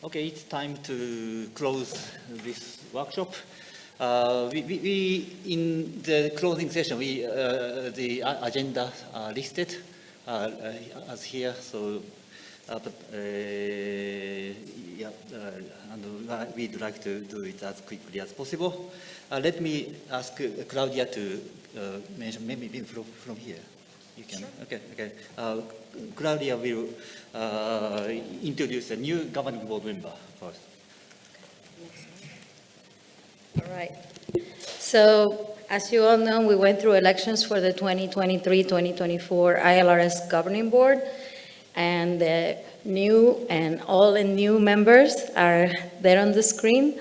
Okay, it's time to close this workshop. In the closing session, the agenda listed as here. So, and we'd like to do it as quickly as possible. Let me ask Claudia to mention maybe from here. You can. Sure. Okay. Claudia will introduce a new governing board member first. All right. So, as you all know, we went through elections for the 2023-2024 ILRS Governing Board, and the new and all the new members are there on the screen.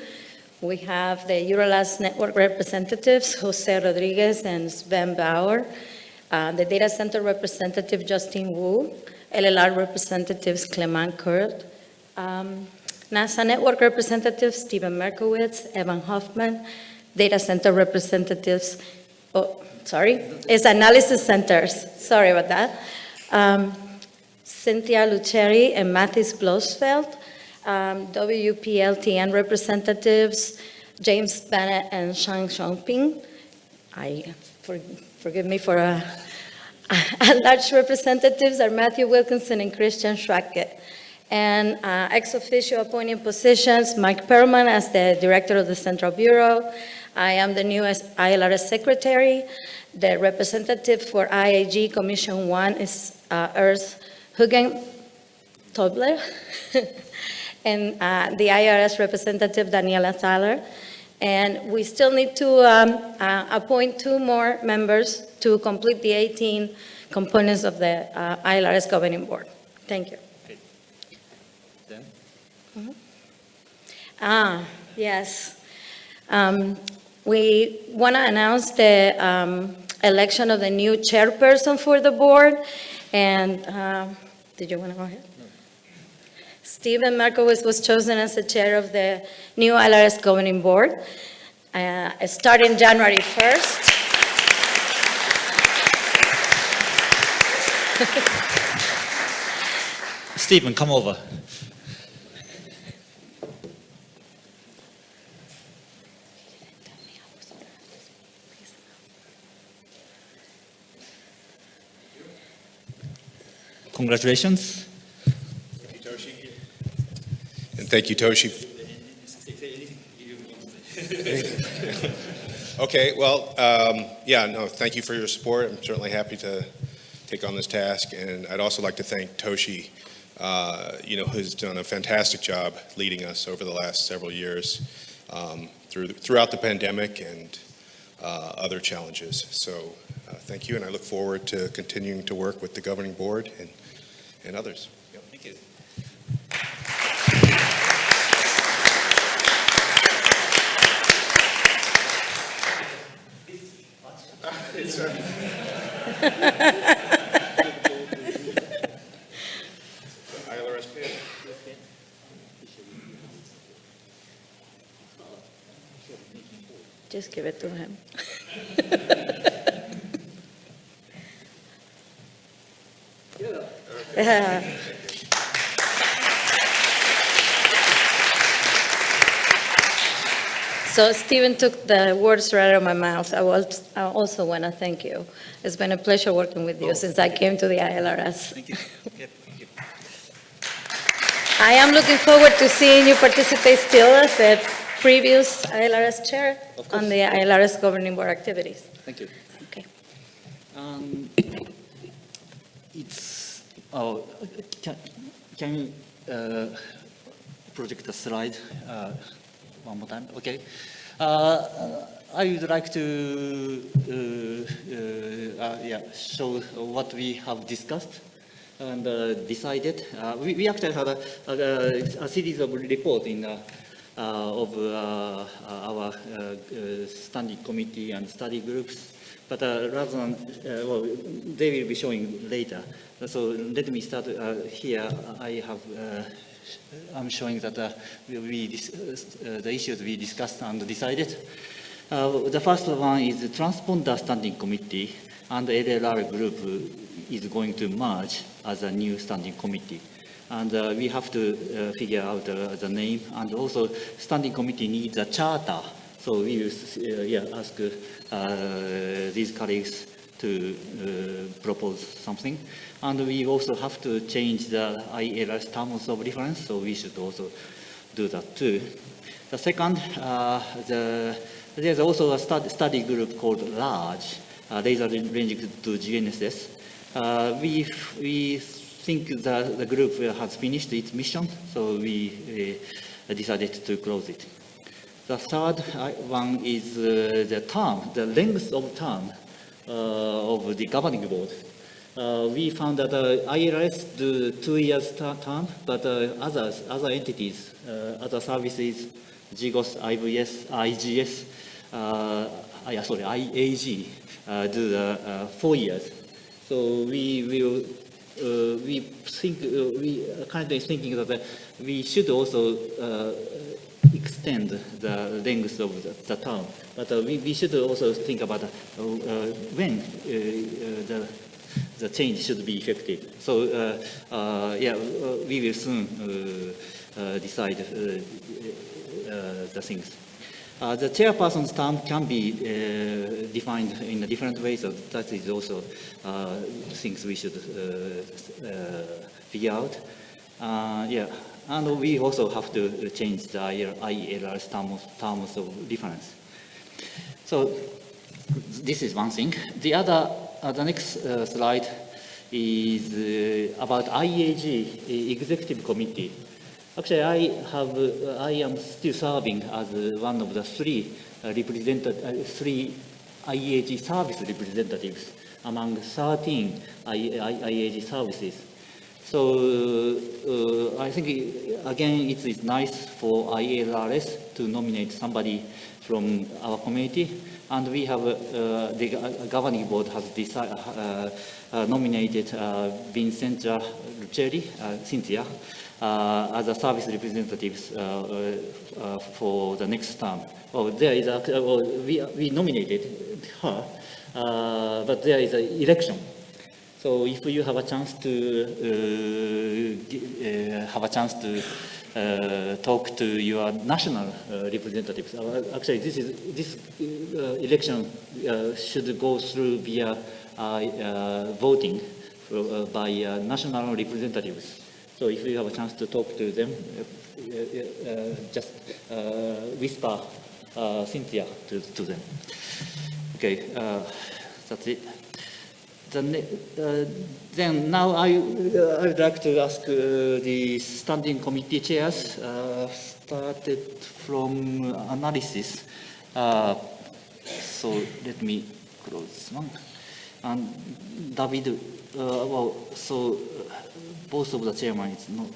We have the ILRS network representatives, Jose Rodriguez and Sven Bauer, the data center representative, Justin Wu, LLR representatives, Clement Kurt, NASA network representatives, Stephen Merkowitz, Evan Hoffman, data center representatives, it's analysis centers, sorry about that, Cynthia Luceri and Mathis Blosfeld, WPLTN representatives, James Bennett and Shang Xiongping. Forgive me for large representatives are Matthew Wilkinson and Christian Schwackett. And ex officio appointing positions, Mike Perlman as the director of the Central Bureau. I am the newest ILRS secretary. The representative for IAG Commission 1 is Urs Huggen-Tobler. And the IRS representative, Daniela Thaler. And we still need to appoint 2 more members to complete the 18 components of the ILRS Governing Board. Thank you. Okay. Then? Yes. We want to announce the election of the new chairperson for the board. And did you want to go ahead? Stephen Markowitz was chosen as the chair of the new ILRS Governing Board, starting January 1st. Stephen, come over. Congratulations. Thank you, Toshi. Okay, well, thank you for your support. I'm certainly happy to take on this task, and I'd also like to thank Toshi, who's done a fantastic job leading us over the last several years throughout the pandemic and other challenges. So thank you, and I look forward to continuing to work with the governing board and others. Yep, thank you. ILRS pen. Just give it to him. So Stephen took the words right out of my mouth. I also want to thank you. It's been a pleasure working with you since I came to the ILRS. Thank you. Okay, thank you. I am looking forward to seeing you participate still as a previous ILRS chair on the ILRS Governing Board activities. Thank you. Okay. Can you project the slide one more time? Okay. I would like to show what we have discussed and decided. We actually had a series of reports of our standing committee and study groups, but rather than, they will be showing later. So let me start here. I'm showing that the issues we discussed and decided. The first one is the Transponder Standing Committee and the LLR group is going to merge as a new standing committee. and we have to figure out the name, and also standing committee needs a charter. So we will ask these colleagues to propose something. And we also have to change the ILRS terms of reference, so we should also do that too. The second, there's also a study group called LARGE, data ranging to GNSS. We think that the group has finished its mission, so we decided to close it. The third one is the length of term of the governing board. We found that ILRS do 2 years term, but other entities, other services, GGOS, IVS, IGS, IAG, do 4 years. So we are currently thinking that we should also extend the length of the term, but we should also think about when the change should be effective. So we will soon decide the things. The chairperson's term can be defined in a different way, so that is also things we should figure out. And we also have to change the ILRS terms of reference. So this is one thing. The other, the next slide is about IAG Executive Committee. Actually, I am still serving as one of the three IAG service representatives among 13 IAG services. So I think, again, it is nice for ILRS to nominate somebody from our community, and we have the governing board has nominated Vincentia Lucelli, Cynthia, as a service representatives for the next term. There is we nominated her, but there is an election. So if you have a chance to talk to your national representatives, actually this election should go through via voting by national representatives. So if you have a chance to talk to them, just whisper Cynthia to them. Okay, that's it. Then now I would like to ask the standing committee chairs, started from analysis. So let me close this one. And David, so both of the chairman is not,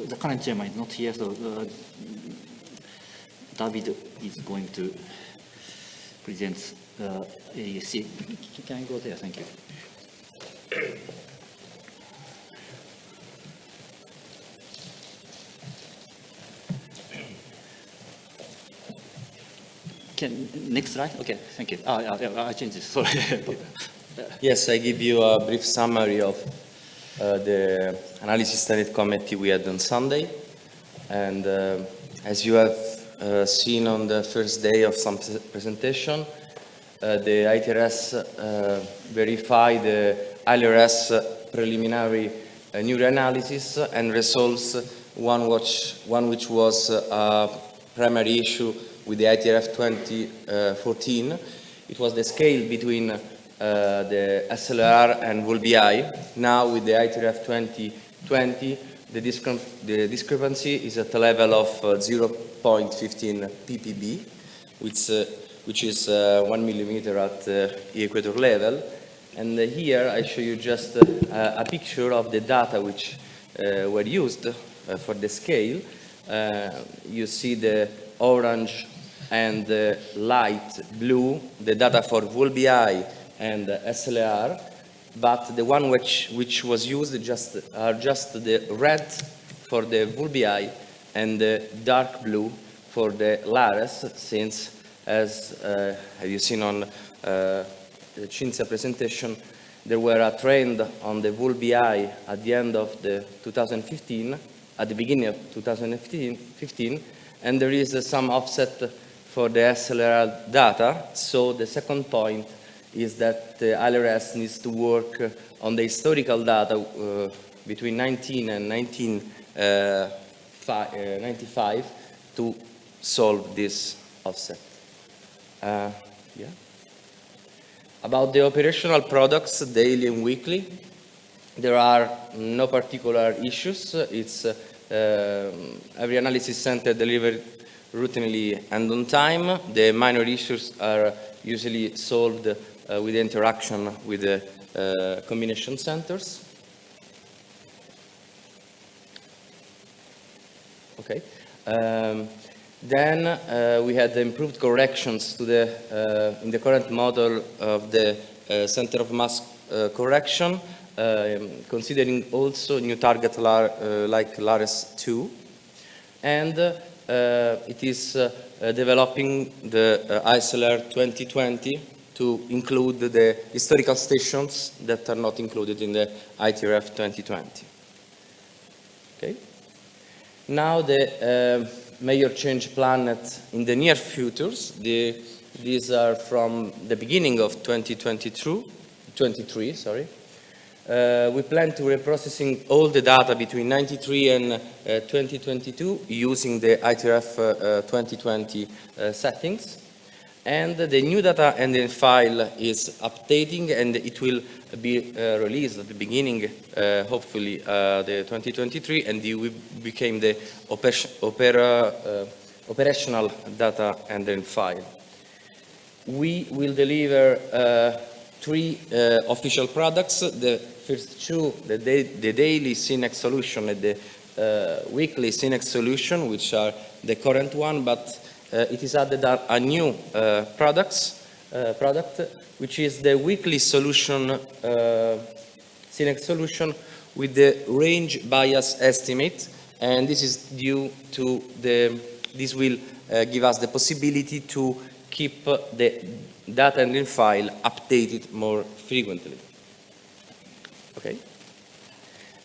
the current chairman is not here, so David is going to present ASC. Can I go there? Thank you. Next slide? Okay, thank you. I changed this, sorry. Yes, I give you a brief summary of the analysis standing committee we had on Sunday. And as you have seen on the first day of some presentation, the ILRS verified the ILRS preliminary neural analysis and resolves one which was a primary issue with the ITRF 2014. It was the scale between the SLR and WolBI. Now with the ITRF 2020, the discrepancy is at a level of 0.15 ppb, which is 1 millimeter at equator level. And here I show you just a picture of the data which were used for the scale. You see the orange and the light blue, the data for WolBI and SLR, but the one which was used are just the red for the WolBI and the dark blue for the LRS, since, as have you seen on the Cinzia presentation, there were a trend on the Bull BI at the end of the 2015, at the beginning of 2015, and there is some offset for the SLR data. So the second point is that the ILRS needs to work on the historical data between 19 and 1995 to solve this offset. Yeah. About the operational products, daily and weekly, there are no particular issues. It's every analysis center delivered routinely and on time. The minor issues are usually solved with interaction with the combination centers. Okay. Then we had the improved corrections to the in the current model of the center of mass correction, considering also new target like ILRS 2, and it is developing the ISLR 2020 to include the historical stations that are not included in the ITRF 2020. Okay. Now the major change planned in the near futures. These are from the beginning of 2023. Sorry. We plan to reprocessing all the data between 93 and 2022 using the ITRF 2020 settings. And the new data engine file is updating, and it will be released at the beginning, hopefully, the 2023, and it will become the operational data engine file. We will deliver 3 official products. The first 2, the daily CNIG solution and the weekly CNIG solution, which are the current one, but it is added a new product, which is the weekly solution, CNIG solution with the range bias estimate, and this is due to this will give us the possibility to keep the data engine file updated more frequently. Okay.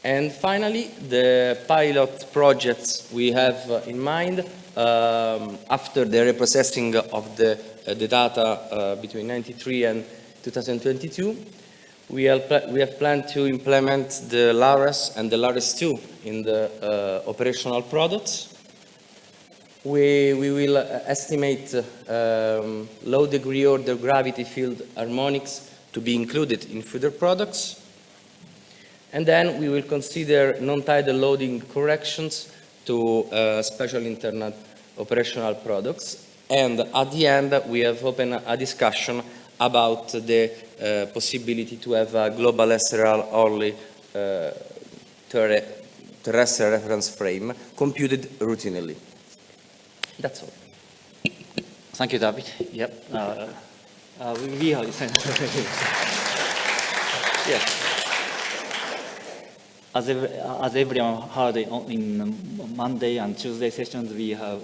And finally, the pilot projects we have in mind after the reprocessing of the data between 93 and 2022, we have planned to implement the ILRS and the ILRS 2 in the operational products. We will estimate low degree order gravity field harmonics to be included in further products. And then we will consider non-tidal loading corrections to special internal operational products. And at the end, we have opened a discussion about the possibility to have a global SRL only terrestrial reference frame computed routinely. That's all. Thank you, David. Yep. We are. Yes. As everyone heard in Monday and Tuesday sessions, we have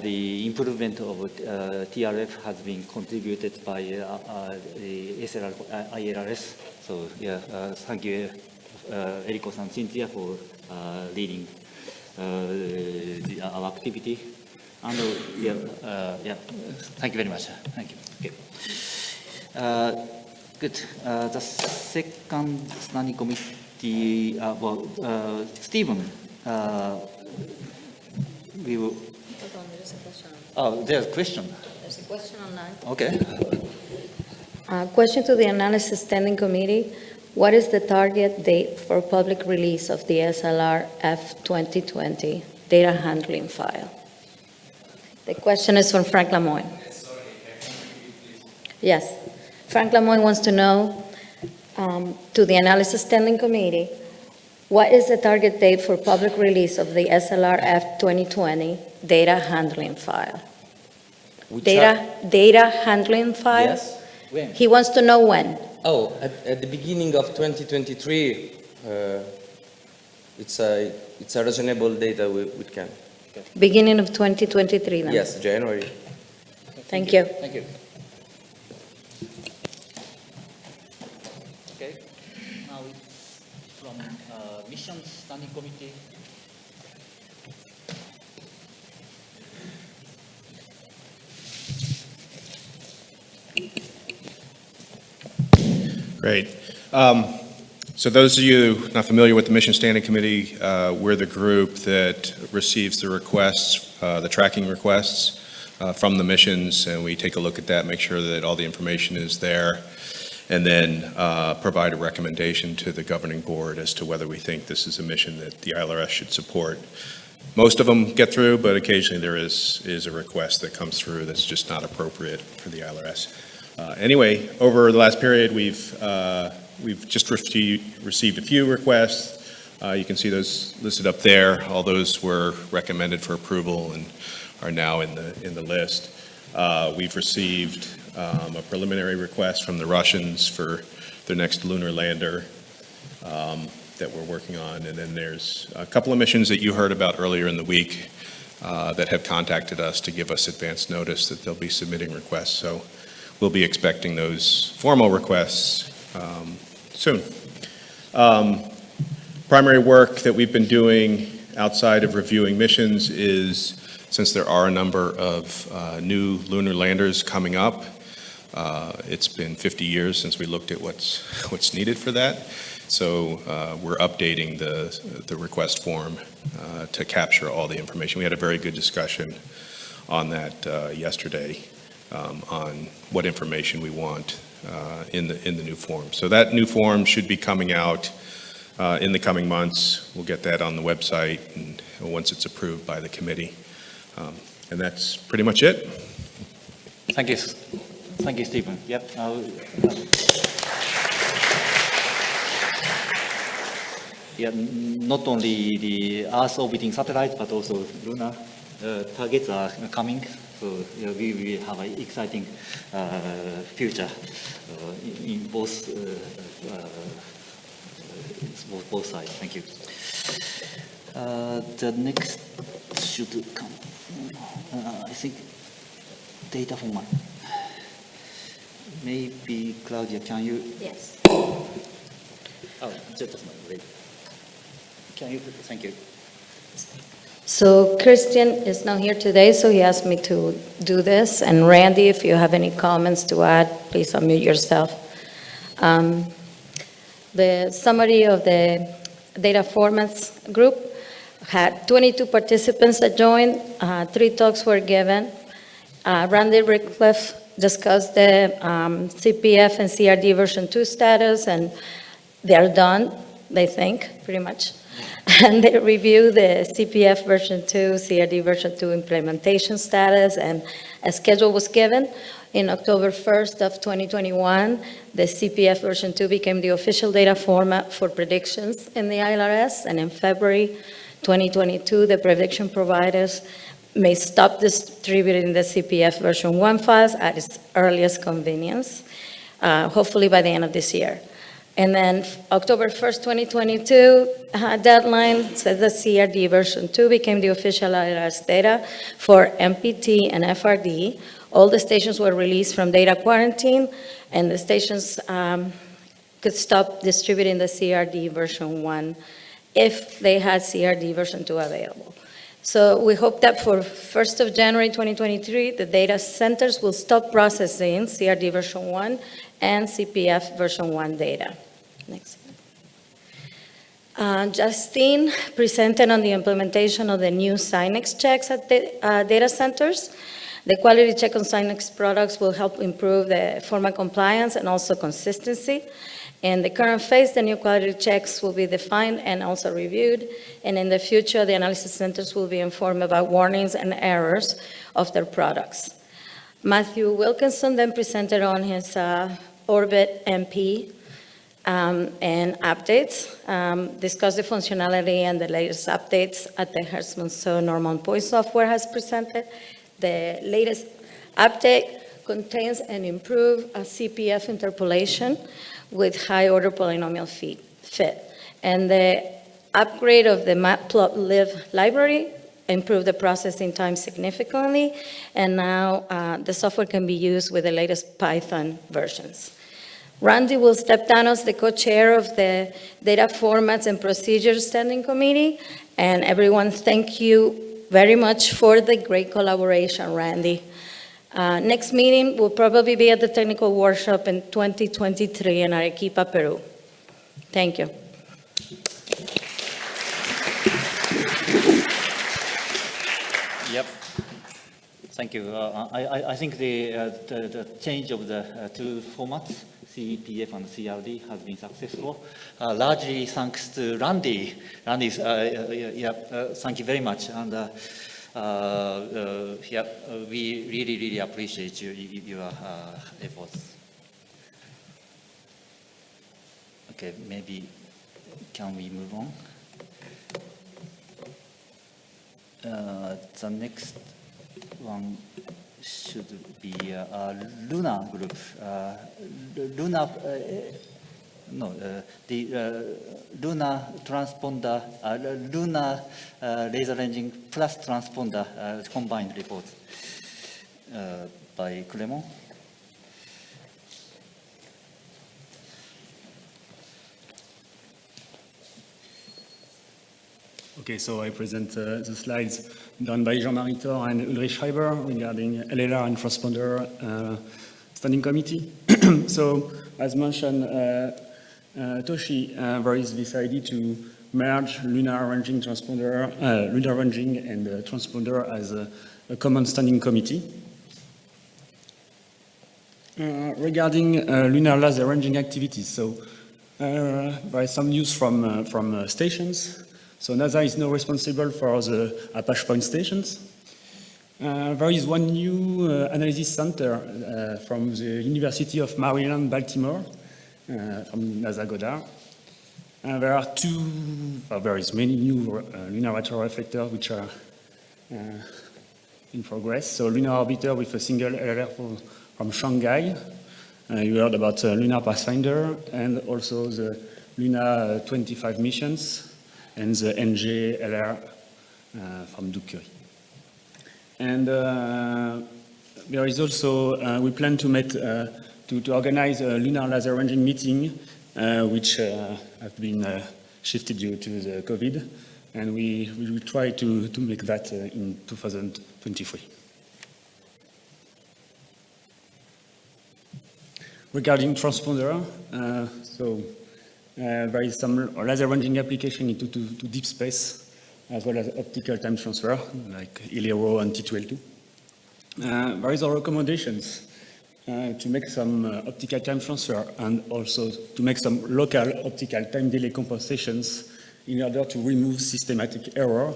the improvement of TRF has been contributed by the SLR ILRS. So yeah, thank you, Eriko-san, Cynthia, for leading our activity. And thank you very much. Thank you. Okay. Good. The second standing committee, Stephen, we will. Hold on, there's a question. Oh, there's a question. There's a question online. Okay. Question to the Analysis Standing Committee. What is the target date for public release of the SLR F2020 data handling file? The question is from Frank Lamoine. Yes. Frank Lamoine wants to know, to the Analysis Standing Committee, what is the target date for public release of the SLR F2020 data handling file? Data handling file? Yes. When? He wants to know when. Oh, at the beginning of 2023, it's a reasonable data we can. Beginning of 2023 then? Yes, January. Thank you. Thank you. Mission Standing Committee. Great. So those of you not familiar with the Mission Standing Committee, we're the group that receives the requests, the tracking requests from the missions, and we take a look at that, make sure that all the information is there, and then provide a recommendation to the governing board as to whether we think this is a mission that the ILRS should support. Most of them get through, but occasionally there is a request that comes through that's just not appropriate for the ILRS. Anyway, over the last period, we've just received a few requests. You can see those listed up there. All those were recommended for approval and are now in the list. We've received a preliminary request from the Russians for their next lunar lander that we're working on. And then there's a couple of missions that you heard about earlier in the week that have contacted us to give us advance notice that they'll be submitting requests. So we'll be expecting those formal requests soon. Primary work that we've been doing outside of reviewing missions is, since there are a number of new lunar landers coming up, it's been 50 years since we looked at what's needed for that. So we're updating the request form to capture all the information. We had a very good discussion on that yesterday. On what information we want in the new form. So that new form should be coming out in the coming months. We'll get that on the website and once it's approved by the committee. And that's pretty much it. Thank you. Thank you, Stephen. Yep. Yeah, not only the Earth orbiting satellites, but also lunar targets are coming. So we will have an exciting future in both sides. Thank you. The next should come. I think data format. Maybe Claudia, can you? Yes. Oh, just a moment. Can you? Thank you. So Christian is not here today, so he asked me to do this. And Randy, if you have any comments to add, please unmute yourself. The summary of the data formats group had 22 participants that joined. 3 talks were given. Randy Rickcliffe discussed the CPF and CRD version 2 status, and they're done, they think, pretty much. And they review the CPF version 2, CRD version 2 implementation status, and a schedule was given. In October 1st of 2021, the CPF version 2 became the official data format for predictions in the ILRS, and in February 2022, the prediction providers may stop distributing the CPF version 1 files at its earliest convenience, hopefully by the end of this year. And then October 1st, 2022, deadline said the CRD version 2 became the official ILRS data for MPT and FRD. All the stations were released from data quarantine, and the stations could stop distributing the CRD version 1 if they had CRD version 2 available. So we hope that for 1st of January 2023, the data centers will stop processing CRD version 1 and CPF version 1 data. Next. Justine presented on the implementation of the new CNIG checks at the data centers. The quality check on CNIG products will help improve the format compliance and also consistency. In the current phase, the new quality checks will be defined and also reviewed. And in the future, the analysis centers will be informed about warnings and errors of their products. Matthew Wilkinson then presented on his Orbit MP and updates, discussed the functionality and the latest updates at the Hertzmann Norman Point software has presented. The latest update contains an improved CPF interpolation with high-order polynomial fit. And the upgrade of the matplotlib library improved the processing time significantly, and now the software can be used with the latest Python versions. Randy will step down as the co-chair of the Data Formats and Procedures Standing Committee. And everyone, thank you very much for the great collaboration, Randy. Next meeting will probably be at the technical workshop in 2023 in Arequipa, Peru. Thank you. Yep. Thank you. I think the change of the two formats, CPF and CRD, has been successful. Largely thanks to Randy. Randy's, thank you very much. And we really appreciate your efforts. Okay, maybe can we move on? The next one should be Luna group. Luna transponder, Luna laser ranging plus transponder combined report by Clement. Okay, so I present the slides done by Jean-Marie Thor and Ulrich Schreiber regarding LLR and transponder standing committee. So, as mentioned, Toshi, there is this idea to merge lunar ranging transponder, lunar ranging and transponder as a common standing committee. Regarding lunar laser ranging activities, so there is some news from stations. So NASA is now responsible for the Apache Point stations. There is one new analysis center from the University of Maryland, Baltimore, from NASA Goddard. There is many new lunar lateral reflectors which are in progress. So lunar orbiter with a single LLR from Shanghai. You heard about Lunar Pathfinder and also the Luna 25 missions and the NG LR from Duke Curie. And there is also, we plan to organize a lunar laser ranging meeting, which have been shifted due to the COVID, and we will try to make that in 2023. Regarding transponder, there is some laser ranging application into to deep space, as well as optical time transfer, like ILRS and T2L2. There is our recommendations to make some optical time transfer and also to make some local optical time delay compensations in order to remove systematic error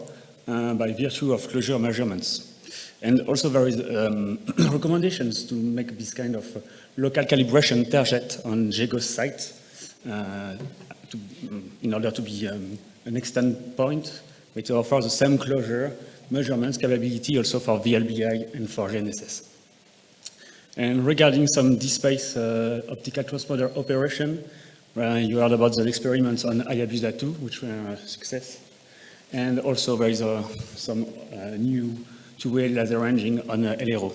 by virtue of closure measurements. And also there is recommendations to make this kind of local calibration target on JGOS site in order to be an extend point, which offers the same closure measurements capability also for VLBI and for GNSS. And regarding some deep space optical transponder operation, you heard about the experiments on Yebes 2, which were a success. And also there is some new two-way laser ranging on LRO.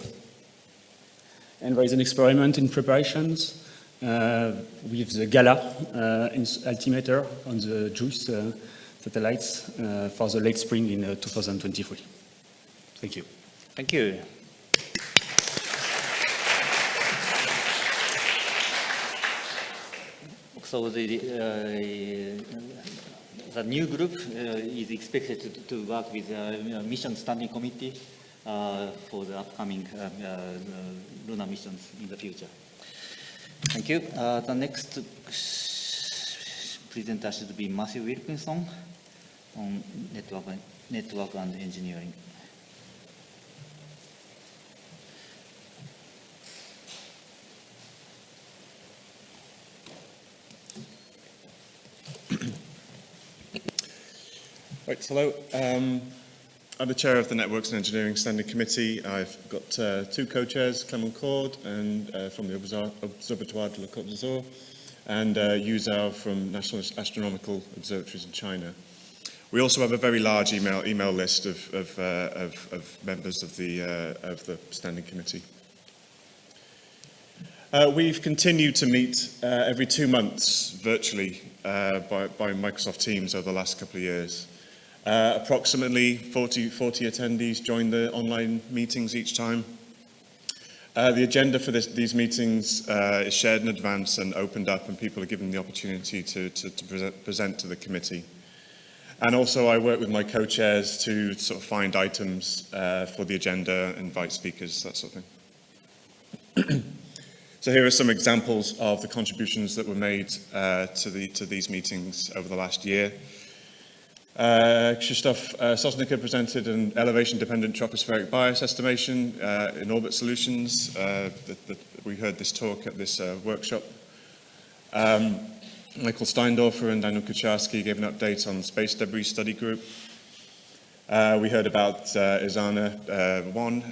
And there is an experiment in preparations with the GALA altimeter on the JUICE satellites for the late spring in 2023. Thank you. Thank you. So the new group is expected to work with mission standing committee for the upcoming lunar missions in the future. Thank you. The next presenter should be Matthew Wilkinson on network and engineering. Right, hello. I'm the chair of the Networks and Engineering Standing Committee. I've got two co-chairs, Clement Cord and from the Observatoire de la Côte d'Azur, and Yu Zhao from National Astronomical Observatories in China. We also have a very large email list of members of the Standing Committee. We've continued to meet every 2 months virtually by Microsoft Teams over the last couple of years. Approximately 40 attendees join the online meetings each time. The agenda for these meetings is shared in advance and opened up, and people are given the opportunity to present to the committee. And also I work with my co-chairs to sort of find items for the agenda, invite speakers, that sort of thing. So here are some examples of the contributions that were made to these meetings over the last year. Krzysztof Sosnyka presented an elevation-dependent tropospheric bias estimation in orbit solutions. We heard this talk at this workshop. Michael Steindorfer and Daniel Kucharski gave an update on the Space Debris Study Group. We heard about ISANA 1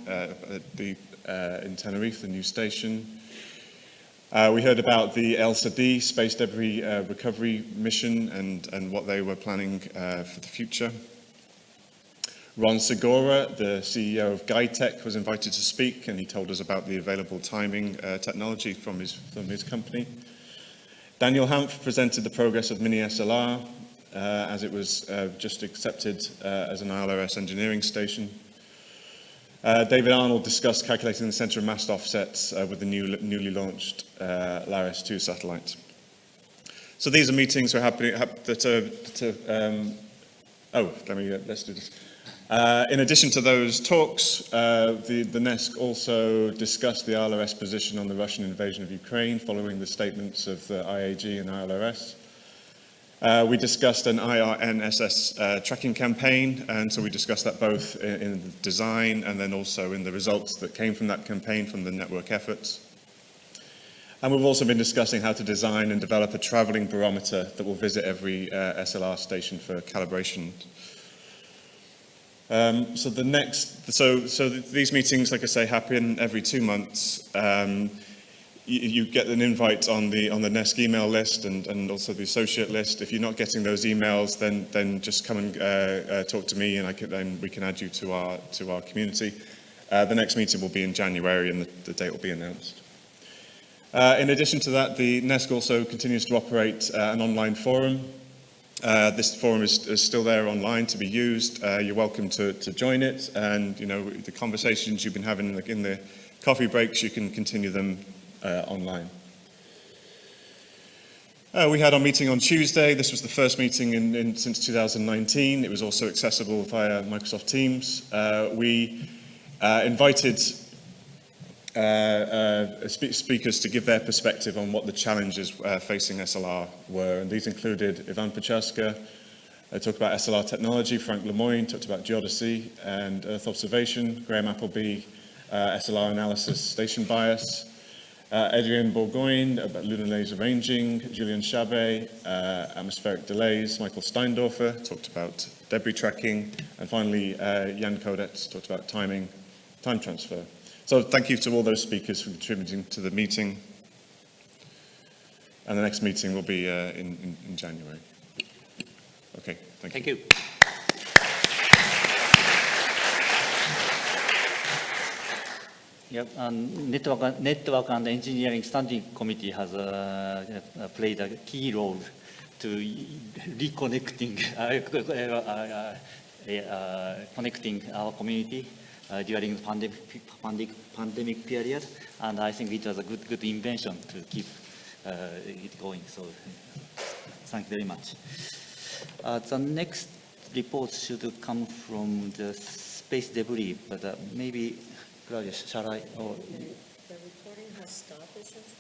in Tenerife, the new station. We heard about the ELSA-D Space Debris Recovery Mission and what they were planning for the future. Ron Segura, the CEO of GuideTech, was invited to speak, and he told us about the available timing technology from his company. Daniel Hanf presented the progress of Mini SLR as it was just accepted as an ILRS engineering station. David Arnold discussed calculating the center of mass offsets with the newly launched LARES-2 satellite. So these are meetings we're happy let's do this. In addition to those talks, the NESC also discussed the ILRS position on the Russian invasion of Ukraine following the statements of the IAG and ILRS. We discussed an IRNSS tracking campaign, and so we discussed that both in the design and then also in the results that came from that campaign from the network efforts. And we've also been discussing how to design and develop a traveling barometer that will visit every SLR station for calibration. So these meetings, like I say, happen every 2 months. You get an invite on the NESC email list and also the associate list. If you're not getting those emails, then just come and talk to me, and then we can add you to our community. The next meeting will be in January, and the date will be announced. In addition to that, the NESC also continues to operate an online forum. This forum is still there online to be used. You're welcome to join it, and the conversations you've been having in the coffee breaks, you can continue them online. We had our meeting on Tuesday. This was the first meeting since 2019. It was also accessible via Microsoft Teams. We invited speakers to give their perspective on what the challenges facing SLR were, and these included Ivan Pacharska, talked about SLR technology, Frank Lemoyne talked about geodesy and Earth observation, Graham Appleby, SLR analysis, station bias, Adrien Bourgogne about lunar laser ranging, Julien Chabet, atmospheric delays, Michael Steindorfer talked about debris tracking, and finally Jan Kodets talked about time transfer. So thank you to all those speakers for contributing to the meeting. And the next meeting will be in January. Okay, thank you. Yep, Network and Engineering Standing Committee has played a key role to reconnecting connecting our community during the pandemic period, and I think it was a good invention to keep it going. So thank you very much. The next report should come from the space debris, but maybe Claudia, shall I? Or... The recording has stopped, it says.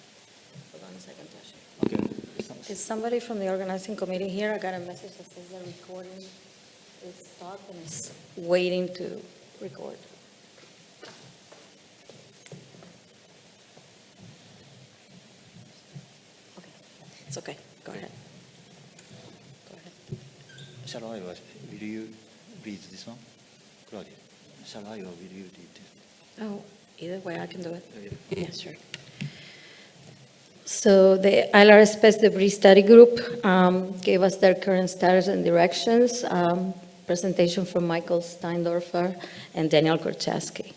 Hold on a second, Josh. Okay. Is somebody from the organizing committee here? I got a message that says the recording is stopped and is waiting to record. Okay, it's okay. Go ahead. Go ahead. Shall I, or will you read this one? Claudia, shall I, or will you read this? Oh, either way, I can do it. Okay. Yeah, sure. So the ILRS Space Debris Study Group gave us their current status and directions. Presentation from Michael Steindorfer and Daniel Korczewski.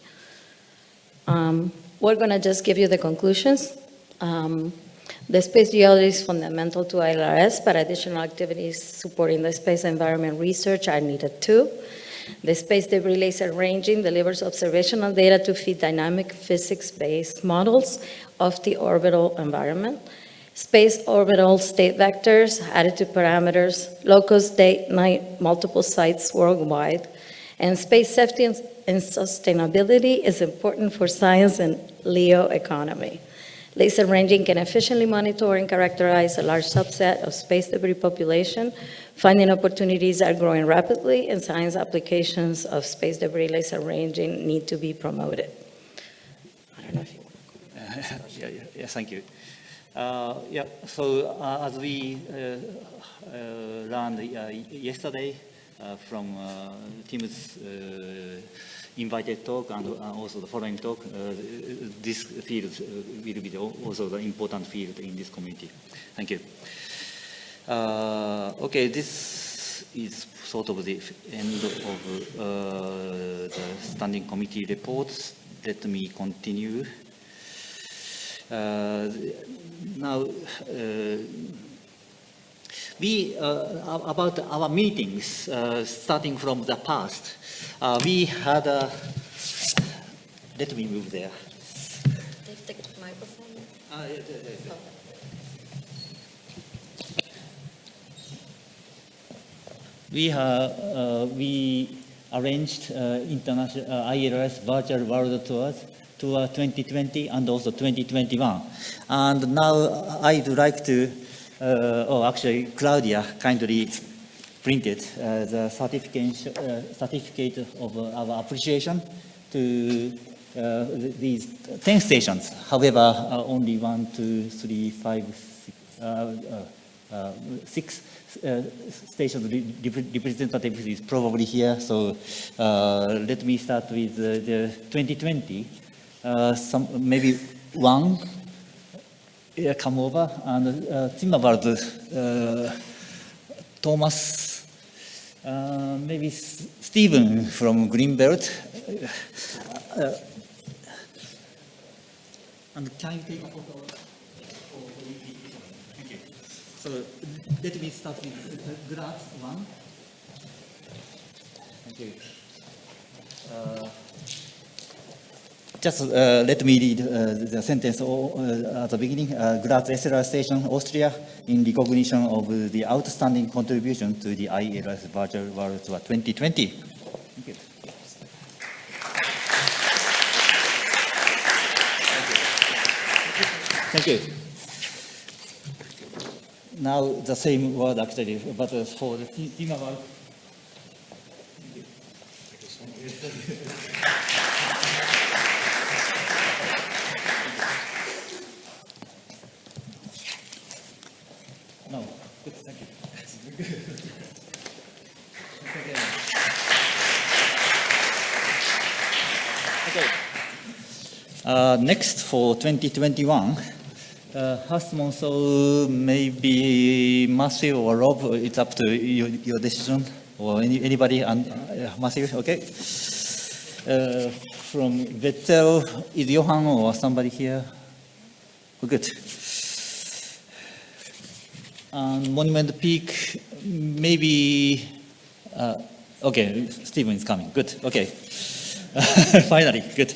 We're going to just give you the conclusions. The space geology is fundamental to ILRS, but additional activities supporting the space environment research are needed too. The space debris laser ranging delivers observational data to feed dynamic physics-based models of the orbital environment. Space orbital state vectors, attitude parameters, locus, date, night, multiple sites worldwide, and space safety and sustainability is important for science and LEO economy. Laser ranging can efficiently monitor and characterize a large subset of space debris population. Finding opportunities are growing rapidly, and science applications of space debris laser ranging need to be promoted. I don't know if you want Yeah, thank you. As we learned yesterday from Tim's invited talk and also the following talk, this field will be also the important field in this community. Thank you. Okay, this is sort of the end of the standing committee reports. Let me continue. Now, about our meetings, starting from the past, we had a, let me move there. Take the microphone. We arranged international ILRS virtual world tours, tour 2020 and also 2021. And now I'd like to, actually Claudia kindly printed the certificate of our appreciation to these 10 stations. However, only 1, 2, 3, 5, 6 stations representatives is probably here. So let me start with the 2020. Maybe one come over, and Timmerwald, Thomas, maybe Stephen from Greenbelt. And can you take a photo? Thank you. So let me start with Graz one. Thank you. Just let me read the sentence at the beginning. Graz SLR Station, Austria, in recognition of the outstanding contribution to the ILRS Virtual World Tour 2020. Thank you. Thank you. Now the same word actually, but for the theme about. No, good, thank you. Okay. Next for 2021, Hasmon, so maybe Matthew or Rob, it's up to your decision, or anybody, and Matthew, okay. From Vettel, is Johan or somebody here? Good. Monument Peak, maybe, okay, Stephen is coming, good, okay. Finally, good.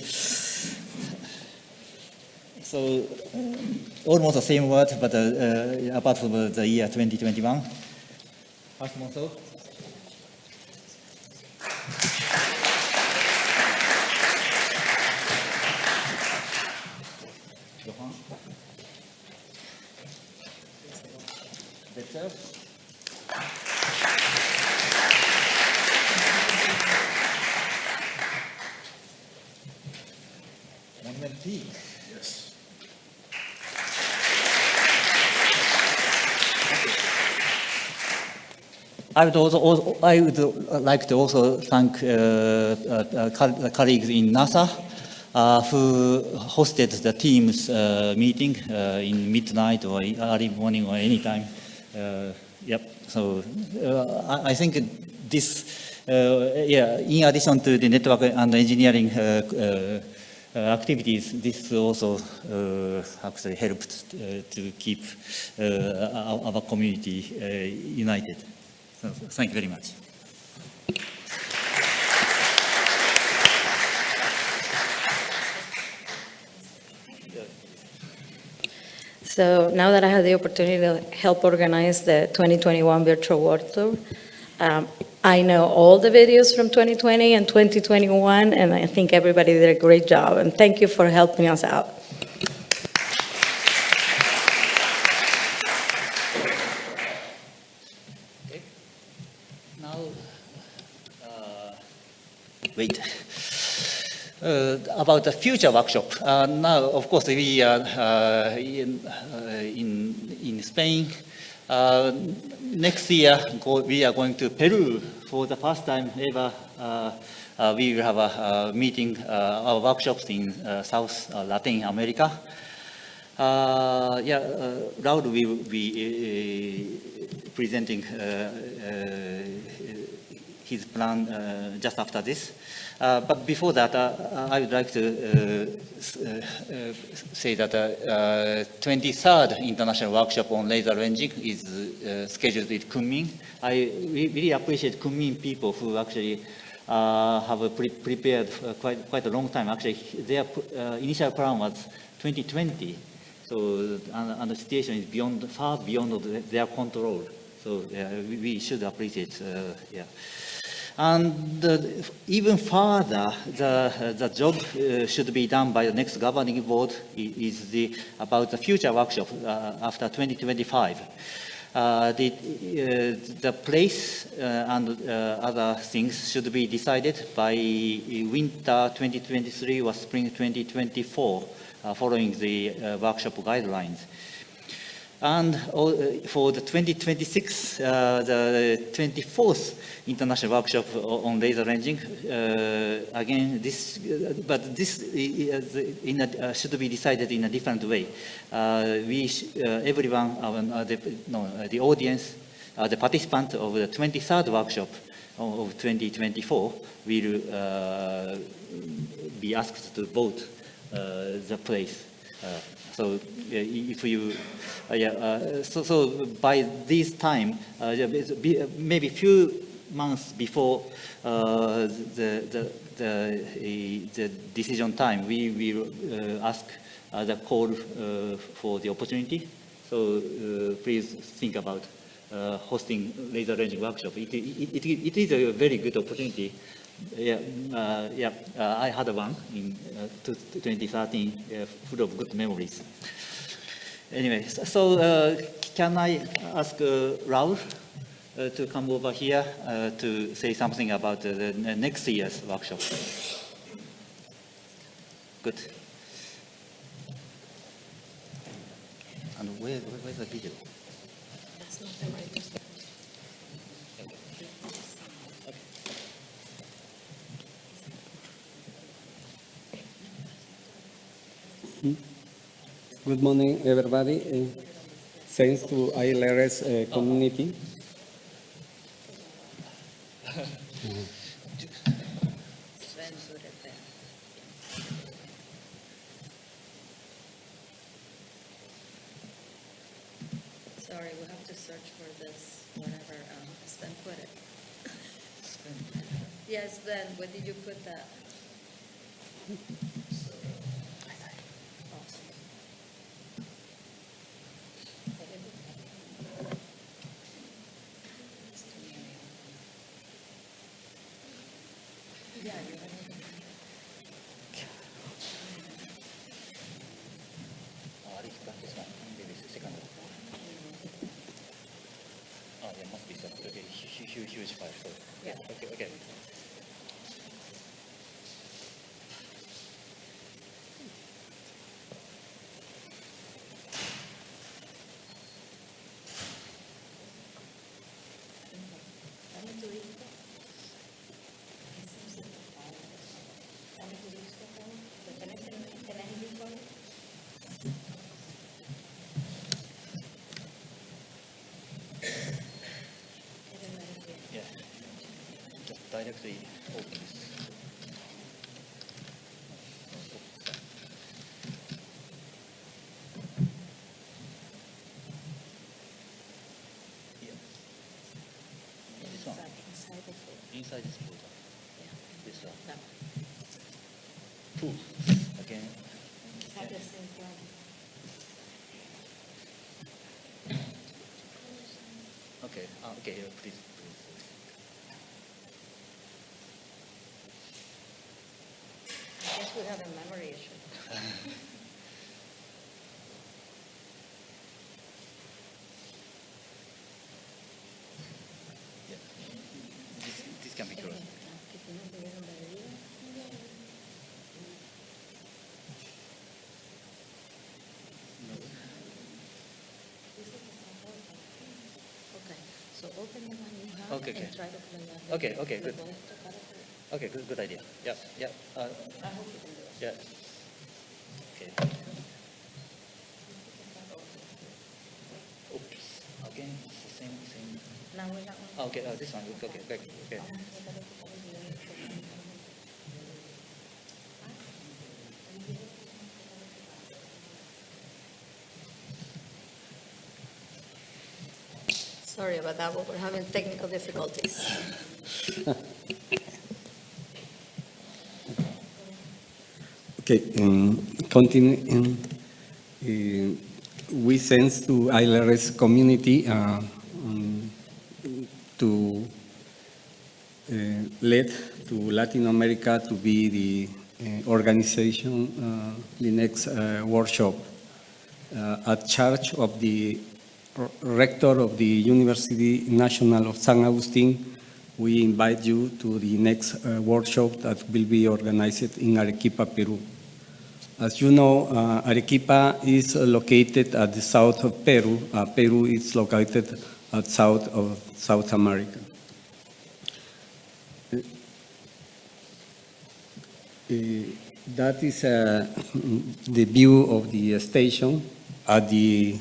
So, almost the same word, but apart from the year 2021. Hashimoto. Johan. Better. Monument Peak. Yes. I would like to also thank colleagues in NASA who hosted the team's meeting in midnight or early morning or any time. Yep. So I think this, in addition to the network and engineering activities, this also actually helped to keep our community united. So, thank you very much. So now that I had the opportunity to help organize the 2021 virtual world tour, I know all the videos from 2020 and 2021, and I think everybody did a great job. And thank you for helping us out. Now, wait. About the future workshop. Now, of course, we are in Spain. Next year, we are going to Peru for the first time ever. We will have a meeting, our workshops in South Latin America. Raul will be presenting his plan just after this. But before that, I would like to say that 23rd International Workshop on Laser Ranging is scheduled with Kunming. I really appreciate Kunming people who actually have prepared quite a long time. Actually, their initial plan was 2020. So, and the situation is far beyond their control. So, we should appreciate, And even further, the job should be done by the next governing board is about the future workshop after 2025. The place and other things should be decided by winter 2023 or spring 2024, following the workshop guidelines. And for the 2026, the 24th International Workshop on Laser Ranging, again, this should be decided in a different way. Everyone, the audience, the participant of the 23rd workshop of 2024 will be asked to vote the place. So if you, so by this time, maybe few months before the decision time, we will ask the call for the opportunity. So please think about hosting laser ranging workshop. It is a very good opportunity. I had one in 2013, full of good memories. Anyway, so can I ask Raul to come over here to say something about the next year's workshop? Good. And where's the video? That's not the right person. Good morning, everybody. Thanks to ILRS community. Sorry, we'll have to search for this, whatever Sven put it. Yes, Sven, where did you put that? Huge file. So Yeah. Okay. Directly open this. inside this folder. Yeah. This one. That Tools. Again. Have the same plan. Okay. Okay. Here, please. I guess we have a memory issue. Yeah. This can be closed. Okay, so open the one you have Okay, okay. and try to play that. Okay, okay, good. Lo puedes tocar otra vez. Okay. Good idea. Yeah. Yeah. I hope you can do it. Yeah. Okay. Oops. Again, it's the same. Now we got one. Okay. This one. Okay. Back. Okay. Vamos a tratar de tocar el video. Sorry about that, but we're having technical difficulties. Okay, continue. We sent to ILRS community to lead to Latin America to be the organization, the next workshop. At charge of the rector of the University National of San Agustin, we invite you to the next workshop that will be organized in Arequipa, Peru. As you know, Arequipa is located at the south of Peru. Peru is located at south of South America. That is the view of the station. At the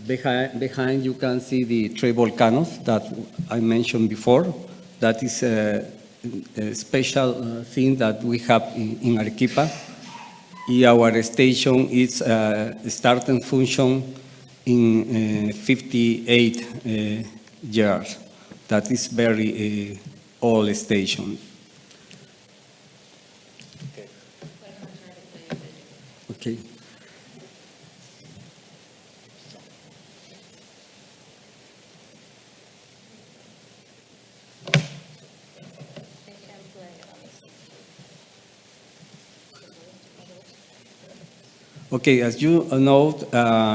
behind you can see the three volcanoes that I mentioned before. That is a special thing that we have in Arequipa. Our station is starting function in 58 years. That is very old station. Okay. Okay, as you know,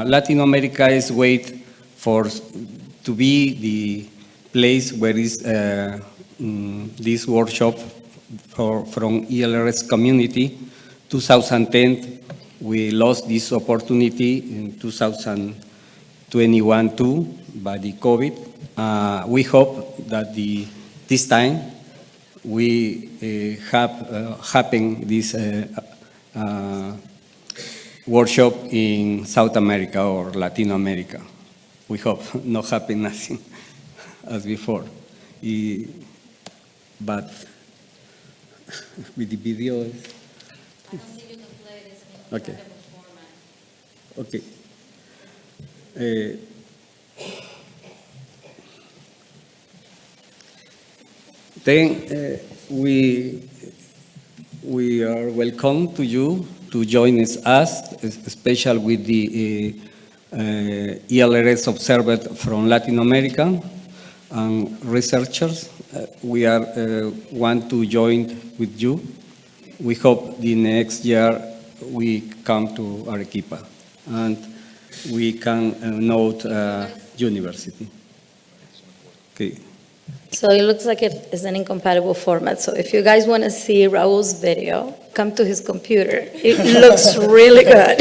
Latin America is wait for to be the place where is this workshop from ILRS community. 2010, we lost this opportunity in 2021 too by the COVID. We hope that this time we have happen this workshop in South America or Latin America. We hope not happen nothing as before. But with the video. I don't think you can play this in Okay. format. Okay. Then we are welcome to you to join us, especially with the ILRS observer from Latin America and researchers. We are want to join with you. We hope the next year we come to Arequipa and we can note university. Okay. So it looks like it is an incompatible format. So if you guys want to see Raul's video, come to his computer. It looks really good.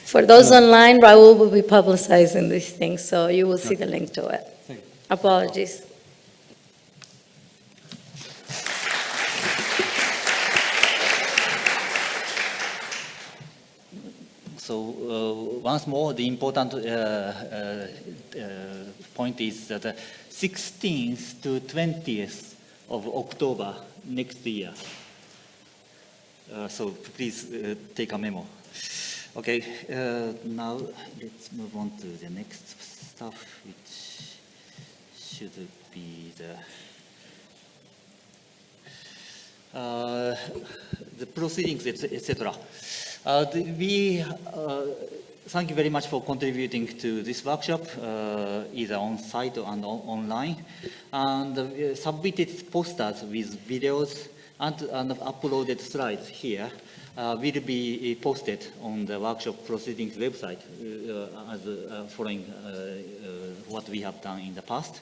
For those online, Raul will be publicizing these things, so you will see the link to it. Apologies. So once more, the important point is that 16th to 20th of October next year. So please take a memo. Okay, now let's move on to the next stuff, which should be the proceedings, etc. We thank you very much for contributing to this workshop, either on site and online, and submitted posters with videos and uploaded slides here will be posted on the workshop proceedings website as following what we have done in the past.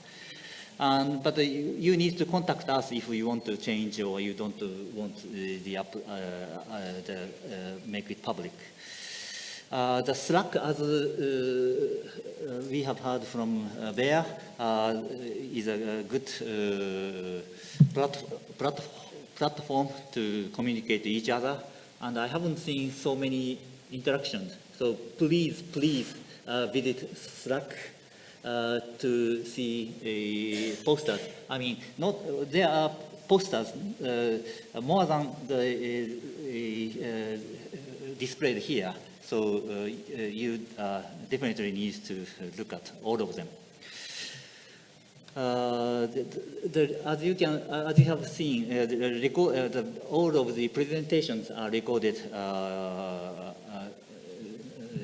But you need to contact us if you want to change or you don't want make it public. The Slack, as we have heard from Bear, is a good platform to communicate to each other, and I haven't seen so many interactions. So please visit Slack to see posters. I mean, there are posters more than the displayed here. So you definitely need to look at all of them. As you have seen, all of the presentations are recorded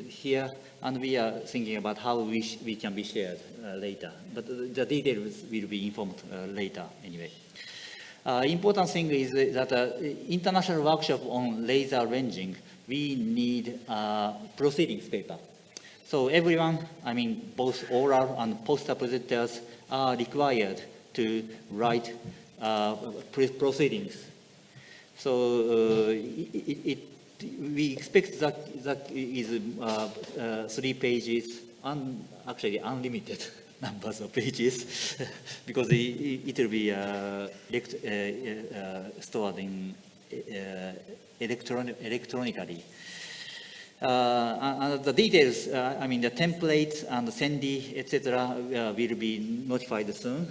here, and we are thinking about how we can be shared later. But the details will be informed later anyway. Important thing is that international workshop on laser ranging, we need proceedings paper. So everyone, I mean, both oral and poster presenters are required to write proceedings. So we expect that is 3 pages, and actually unlimited numbers of pages, because it will be stored in electronically. And the details, I mean, the templates and the Sandy, etc., will be notified soon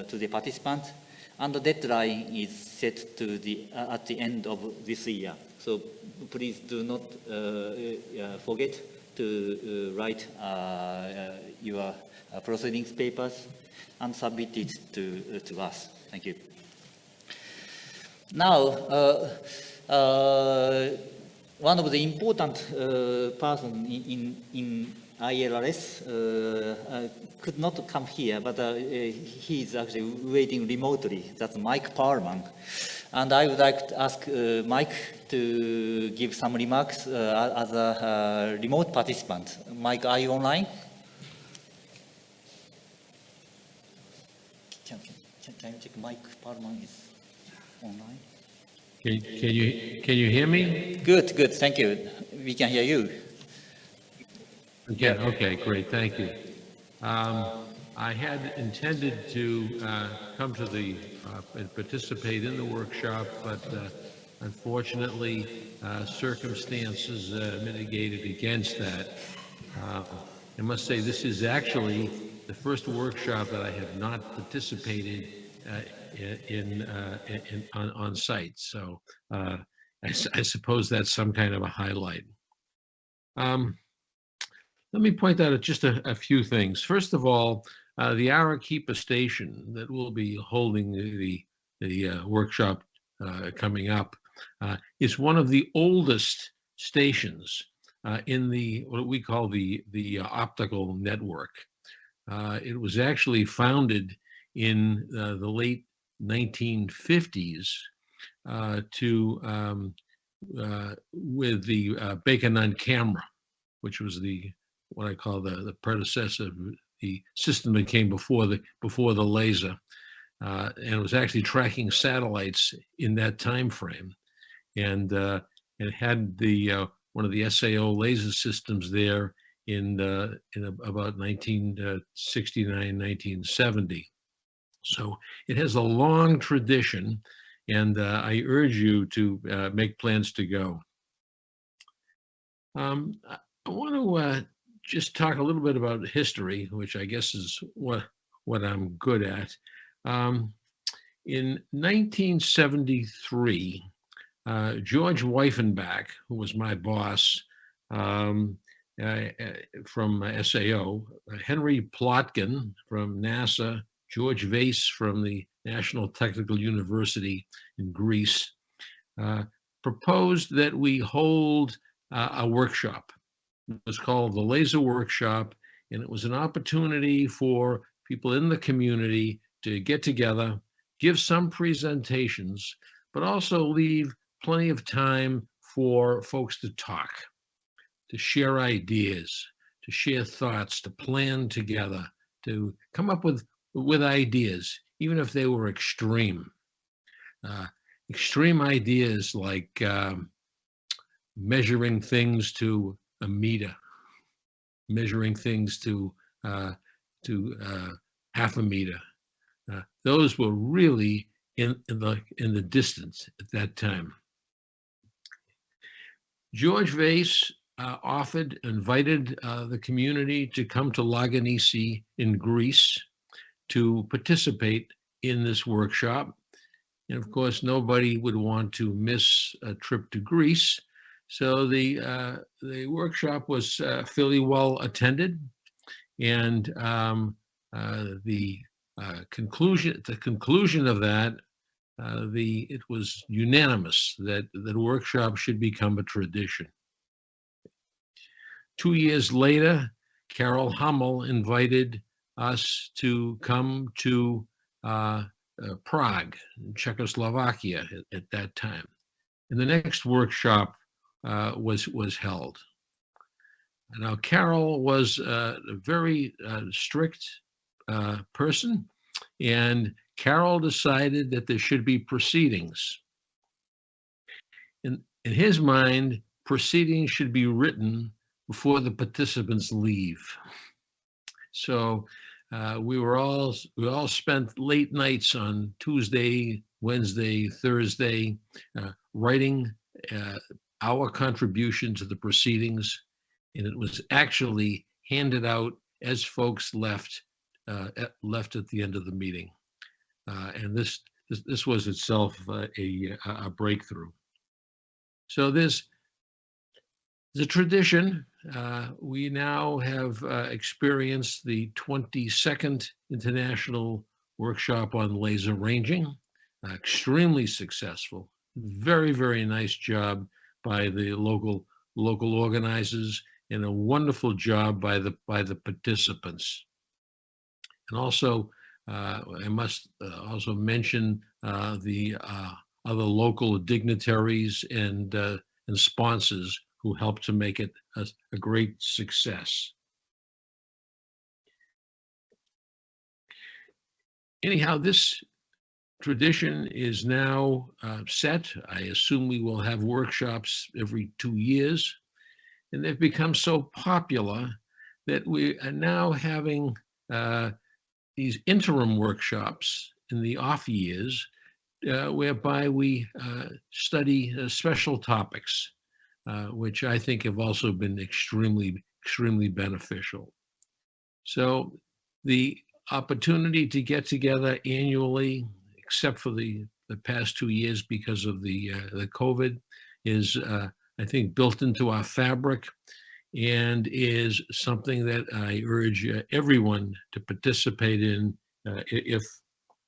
to the participants. And the deadline is set to at the end of this year. So please do not forget to write your proceedings papers and submit it to us. Thank you. Now, one of the important person in ILRS could not come here, but he is actually waiting remotely. That's Mike Parman. And I would like to ask Mike to give some remarks as a remote participant. Mike, are you online? Can you check Mike Parman is online? Can you hear me? Good, thank you. We can hear you. Yeah, okay, great, thank you. I had intended to come to and participate in the workshop, but unfortunately, circumstances mitigated against that. I must say this is actually the first workshop that I have not participated on site. So I suppose that's some kind of a highlight. Let me point out just a few things. First of all, the Arequipa station that will be holding the workshop coming up is one of the oldest stations in what we call the optical network. It was actually founded in the late 1950s with the Baconun camera, which was what I call the predecessor of the system that came before the laser, and it was actually tracking satellites in that time frame, and it had one of the SAO laser systems there in about 1969, 1970. So it has a long tradition, and I urge you to make plans to go. I want to just talk a little bit about history, which I guess is what I'm good at. In 1973, George Weifenbach, who was my boss from SAO, Henry Plotkin from NASA, George Vase from the National Technical University in Greece, proposed that we hold a workshop. It was called the Laser Workshop, and it was an opportunity for people in the community to get together, give some presentations, but also leave plenty of time for folks to talk, to share ideas, to share thoughts, to plan together, to come up with ideas, even if they were extreme. Extreme ideas like measuring things to a meter, measuring things to half a meter. Those were really in the distance at that time. George Vase invited the community to come to Laganisi in Greece to participate in this workshop. And of course, nobody would want to miss a trip to Greece. So the workshop was fairly well attended, and the conclusion of that, it was unanimous that the workshop should become a tradition. 2 years later, Carol Hummel invited us to come to Prague, Czechoslovakia at that time. And the next workshop was held. Now, Carol was a very strict person, and Carol decided that there should be proceedings. In his mind, proceedings should be written before the participants leave. So we all spent late nights on Tuesday, Wednesday, Thursday, writing our contribution to the proceedings, and it was actually handed out as folks left at the end of the meeting. And this was itself a breakthrough. So there's the tradition. We now have experienced the 22nd International Workshop on Laser Ranging, extremely successful. Very, very nice job by the local organizers, and a wonderful job by the participants. And also, I must also mention the other local dignitaries and sponsors who helped to make it a great success. Anyhow, this tradition is now set. I assume we will have workshops every 2 years, and they've become so popular that we are now having these interim workshops in the off years, whereby we study special topics, which I think have also been extremely, extremely beneficial. So the opportunity to get together annually, except for the past 2 years because of the COVID, is I think built into our fabric, and is something that I urge everyone to participate in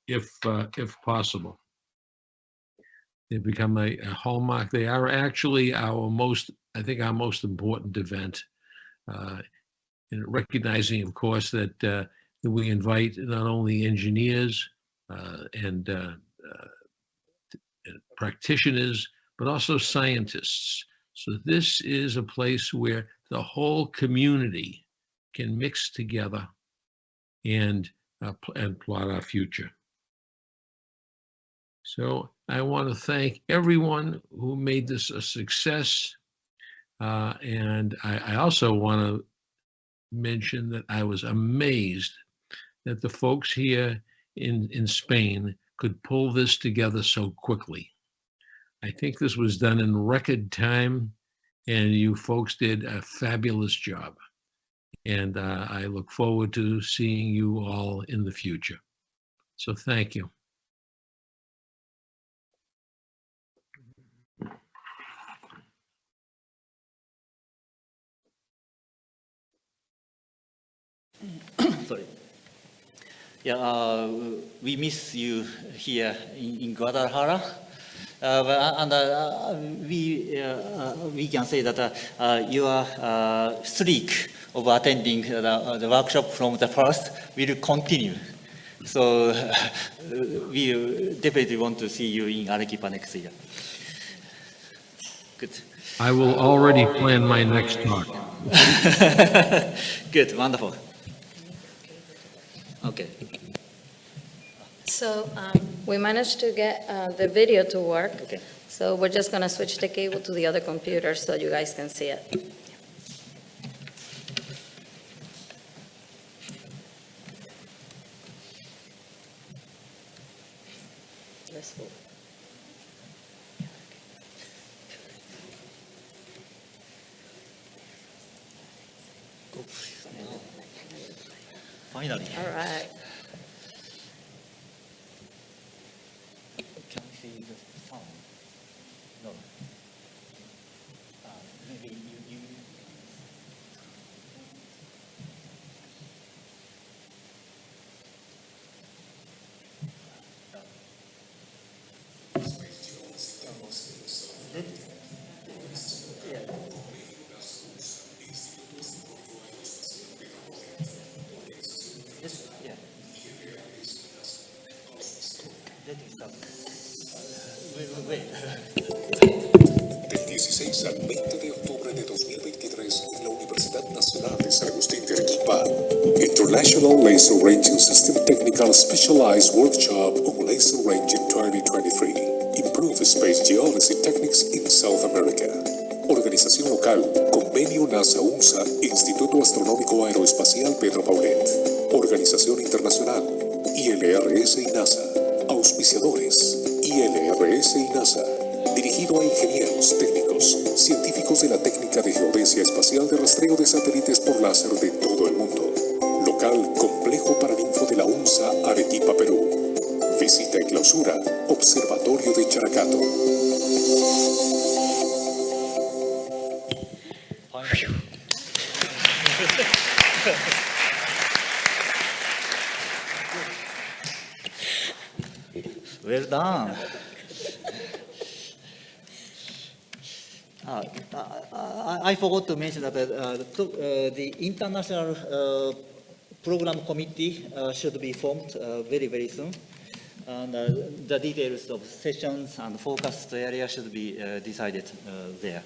if possible. They've become a hallmark. They are actually our most important event. And recognizing, of course, that we invite not only engineers and practitioners, but also scientists. So this is a place where the whole community can mix together and plot our future. So I want to thank everyone who made this a success. And I also want to mention that I was amazed that the folks here in Spain could pull this together so quickly. I think this was done in record time, and you folks did a fabulous job. And I look forward to seeing you all in the future. So thank you. Sorry. we miss you here in Guadalajara. And we can say that your streak of attending the workshop from the first will continue. So we definitely want to see you in Arequipa next year. Good. I will already plan my next talk. Good, wonderful. Okay. So we managed to get the video to work. Okay. So we're just going to switch the cable to the other computer so you guys can see it. Let's go. Finally. All right. Can we see the sound? No. Maybe you. Del 16 al 20 de octubre de 2023 en la Universidad Nacional de San Agustín de Arequipa, International Laser Ranging System Technical Specialized Workshop on Laser Ranging 2023. Improve Space Geodesy Techniques in South America. Organización local, Convenio NASA-UNSA, Instituto Astronómico Aeroespacial Pedro Paulet. Organización internacional, ILRS y NASA. Auspiciadores, ILRS y NASA. Dirigido a ingenieros, técnicos, científicos de la técnica de geodesia espacial de rastreo de satélites por láser de todo el mundo. Local Complejo Paraninfo de la UNSA, Arequipa, Perú. Visita y clausura, Observatorio de Characato. Well done. I forgot to mention that the international program committee should be formed very, very soon. And the details of sessions and focused area should be decided there.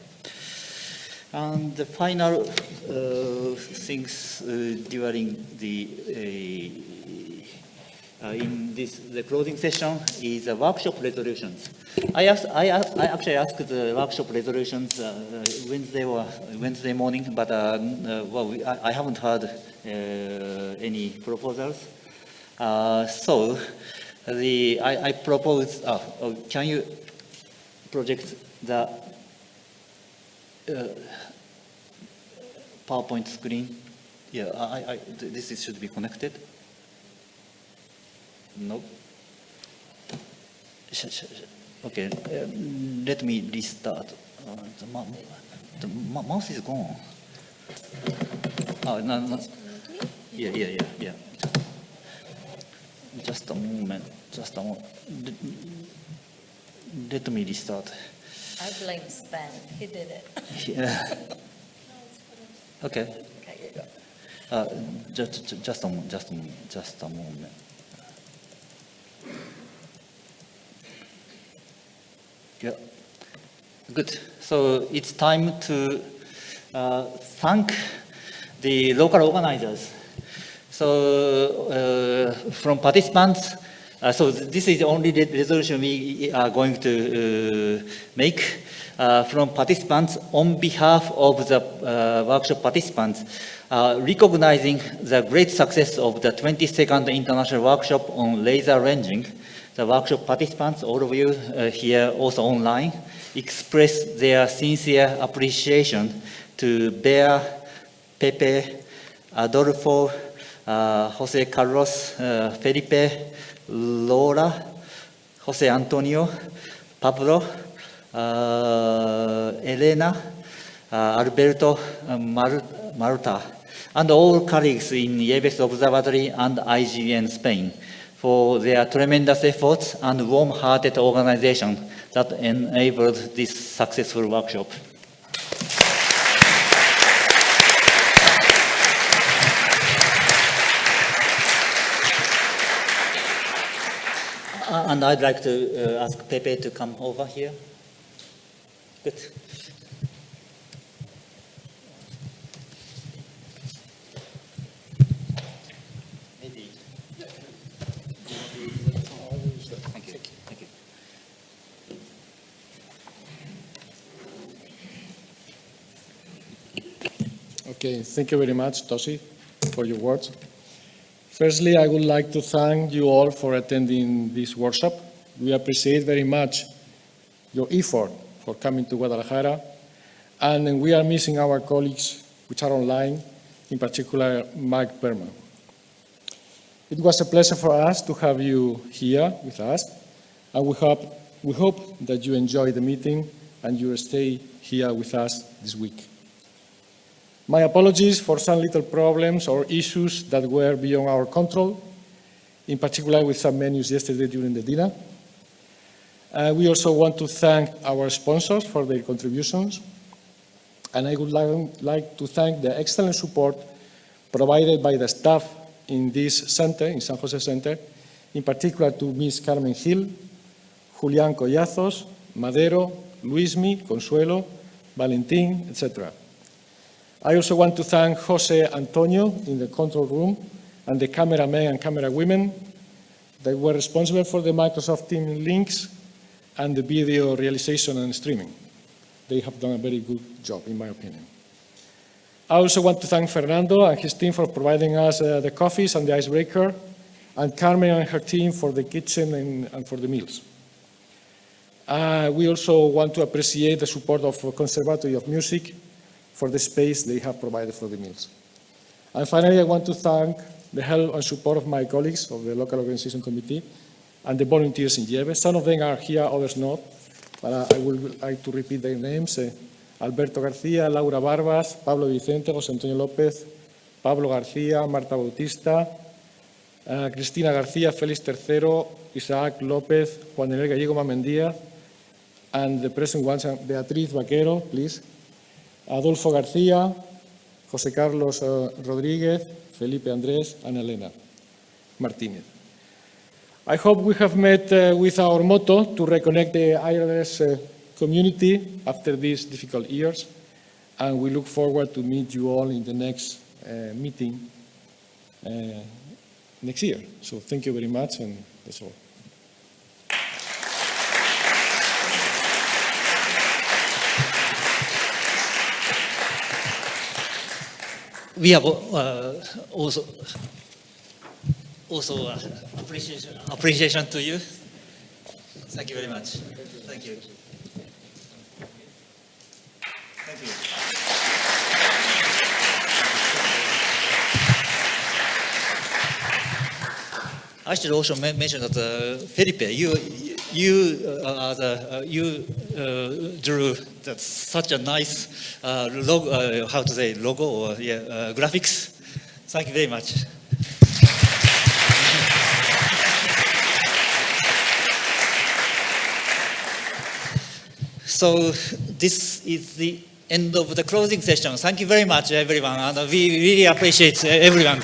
And the final things during in the closing session is workshop resolutions. I actually asked the workshop resolutions Wednesday morning, but I haven't heard any proposals. So I propose. Can you project the PowerPoint screen? Yeah, this should be connected. No. Okay, let me restart. The mouse is gone. Oh, no. Yeah. Just a moment. Let me restart. I blame Sven. He did it. Yeah. Okay. Okay, you go. Just a moment. Yeah. Good. So it's time to thank the local organizers. So from participants, so this is the only resolution we are going to make. From participants on behalf of the workshop participants, recognizing the great success of the 22nd International Workshop on Laser Ranging, the workshop participants, all of you here also online, express their sincere appreciation to Bea, Pepe, Adolfo, Jose Carlos, Felipe, Laura, Jose Antonio, Pablo, Elena, Alberto, Marta, and all colleagues in Yebes Observatory and IGN Spain for their tremendous efforts and warm-hearted organization that enabled this successful workshop. And I'd like to ask Pepe to come over here. Good. Maybe. Thank you. Thank you. Okay, thank you very much, Toshi, for your words. Firstly, I would like to thank you all for attending this workshop. We appreciate very much your effort for coming to Guadalajara, and we are missing our colleagues which are online, in particular Mike Berman. It was a pleasure for us to have you here with us, and we hope that you enjoy the meeting and you stay here with us this week. My apologies for some little problems or issues that were beyond our control, in particular with some menus yesterday during the dinner. We also want to thank our sponsors for their contributions, and I would like to thank the excellent support provided by the staff in this center, in San Jose Center, in particular to Ms. Carmen Gil, Julián Collazos, Madero, Luismi, Consuelo, Valentín, etc. I also want to thank Jose Antonio in the control room and the cameramen and camera women that were responsible for the Microsoft Teams links and the video realization and streaming. They have done a very good job, in my opinion. I also want to thank Fernando and his team for providing us the coffees and the icebreaker, and Carmen and her team for the kitchen and for the meals. We also want to appreciate the support of Conservatory of Music for the space they have provided for the meals. And finally, I want to thank the help and support of my colleagues of the Local Organization Committee and the volunteers in Yebes. Some of them are here, others not, but I would like to repeat their names. Alberto García, Laura Barbas, Pablo Vicente, José Antonio López, Pablo García, Marta Bautista, Cristina García, Félix III, Isaac López, Juan Daniel Gallego Mamendía, and the present ones, Beatriz Vaquero, please, Adolfo García, José Carlos Rodríguez, Felipe Andrés, and Elena Martínez. I hope we have met with our motto to reconnect the ILRS community after these difficult years, and we look forward to meet you all in the next meeting next year. So thank you very much, and that's all. We have also appreciation to you. Thank you very much. Thank you. Thank you. I should also mention that Felipe, you drew such a nice logo, how to say, logo or graphics. Thank you very much. So this is the end of the closing session. Thank you very much, everyone, and we really appreciate everyone.